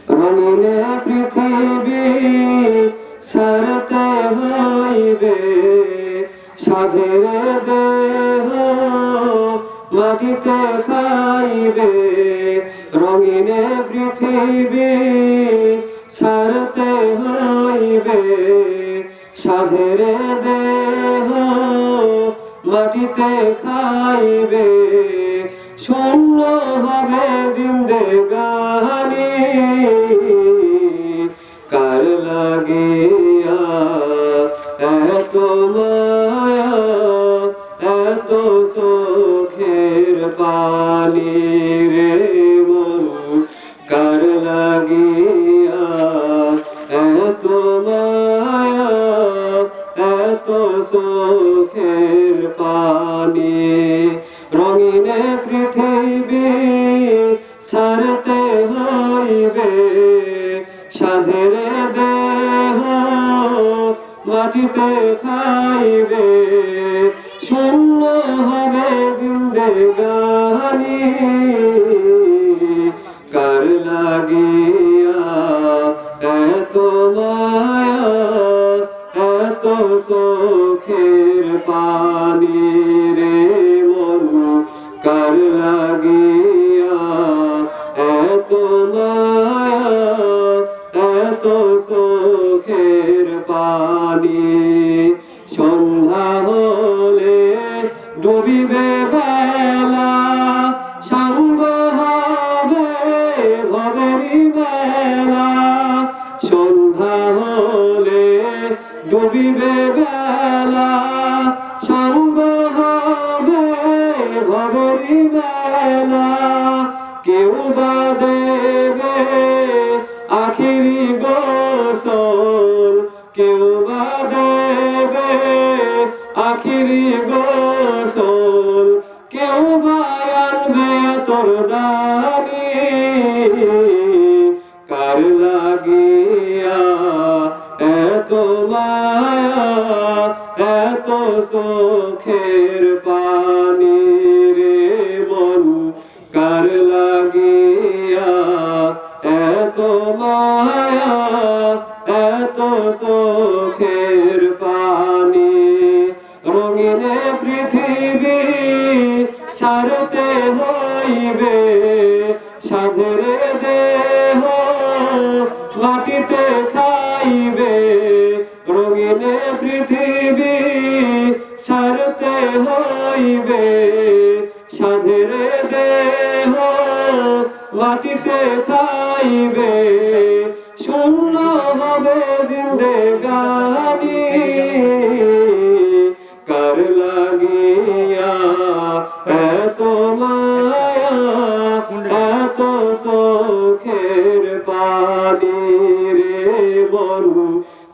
রঙিনে পৃথিবী ছাড়তে হইবে, সাধের দেহ মাটিতে খাইবে। রঙিনে পৃথিবী ছাড়তে হইবে, সাধের দেহ মাটিতে খাইবে। শূন্য হবে জিন্দেগানি, কার লাগিয়া এত মায়া, এত চোখের পানি রে মন, কার লাগিয়া এত মায়া, এত চোখের পানি। রঙিনে পৃথিবী ছাড়তে হইবে, সাধের দেহ মাটিতে খাইবে। শূন্য হবে জিন্দেগানি, কার লাগিয়া এত মায়া, এত চোখের পানি রে মন, কার লাগিয়া এত মায়া, এত চোখের পানি। সন্ধ্যা হলে ডুবিবে বেলা, সাঙ্গ হবে ভবেরি বেলা। সন্ধ্যা হলে ডুবিবে বেলা, সাঙ্গ হবে ভবেরি বেলা। কেউ বা দেবে আখিরি গোসল, কেউ বা দেবে আখিরি গোসল। কেউ বা আনবে তোর দানি, কার লাগিয়া এত মায়া, এত চোখের পানি রে মন, কার লাগিয়া এত মায়া, এত চোখের পানি। রঙিনে পৃথিবী ছাড়তে হইবে, সাধের দেহ মাটিতে খাইবে। রঙিনে পৃথিবী ছাড়তে হইবে, সাধের দেহ মাটিতে খাইবে। শূন্য হবে জিন্দেগানি, কার লাগিয়া এত মায়া, এত চোখের পানি রে মন,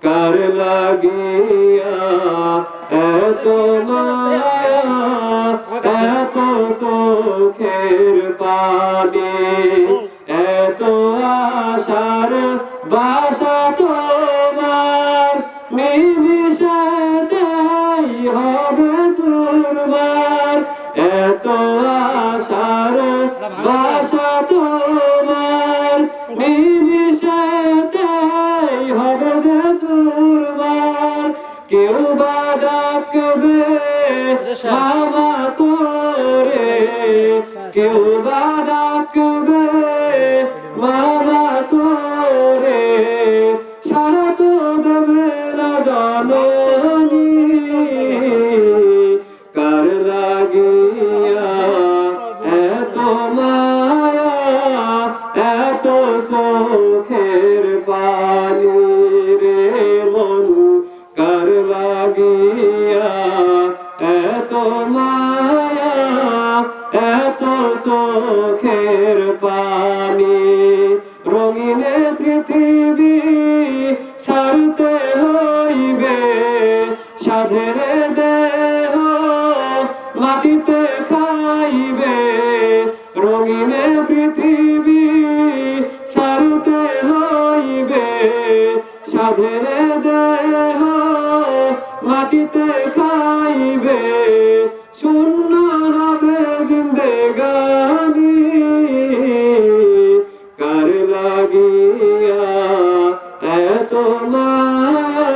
কার লাগিয়া এত মায়া, এত চোখের পানি। এত আশার বাসা তোমার, নিমিষেতেই হবে চুরমার। এত আশার বাসা তোমার, নিমিষেতেই হবে যে চুরমার। কেউ বা ডাকবে মামা করে, কেউ বা ডাকবে মামা করে। সারা তো দেবে না জননী, কার লাগিয়া এত মায়া, এত চোখের পানি রে মন, কার লাগিয়া এত মায়া, এত চোখের পানি। রঙিনে পৃথিবী ছাড়তে হইবে, সাধের দেহ মাটিতে খাইবে। রঙিনে পৃথিবী ছাড়তে হইবে, সাধের দেহ মাটিতে খাইবে। শূন্য হবে জিন্দেগানি, মায়া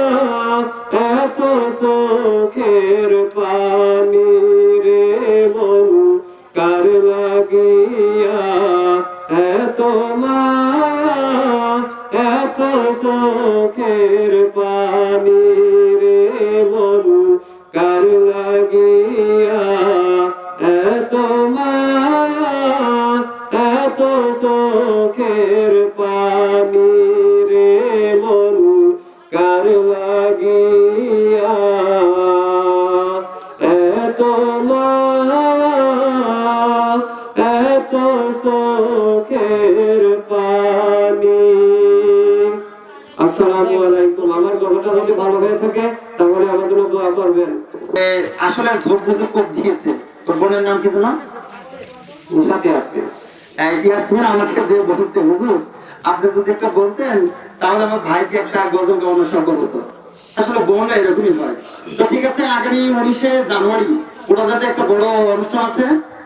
এত চোখের পানি রে মন কার লাগিয়া এত মায়া এত চোখের পানি রে মন কার লাগিয়া এত মায়া এত চোখের পানি রে মন কার লাগিয়া এত মায়া এত চোখের পানি। আসসালামু আলাইকুম। আমার গলাটা যদি ভালো হয়ে থাকে তাহলে আমার জন্য দোয়া করবেন। আসলে ঝোপ বুঝে কোপ দিয়েছে। তোর বোনের নাম কি তোমার? সাথে আসবে ইয়াসমিন আমাকে যে বলছে হুজুর আপনি যদি একটা বলতেন তাহলে আমার ভাইকে একটা গজল গাওয়ানো সম্ভব হতো। আসলে বোনরা এরকমই হয়। তো ঠিক আছে, আগামী 19শে জানুয়ারি ওটাতে একটা বড় অনুষ্ঠান আছে,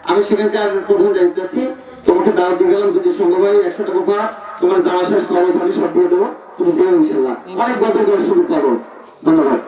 আমি সেখানকার প্রধান দায়িত্ব আছি। তোমাকে দাওয়াত দিয়ে গেলাম, যদি সম্ভব হয় 100 টাকা পাওয়া তোমার যাওয়া শেষ খরচ আমি সব দিয়ে দেবো, তুমি যেও ইনশাল্লাহ। অনেক গজল গাওয়ার সুযোগ পাবো। ধন্যবাদ।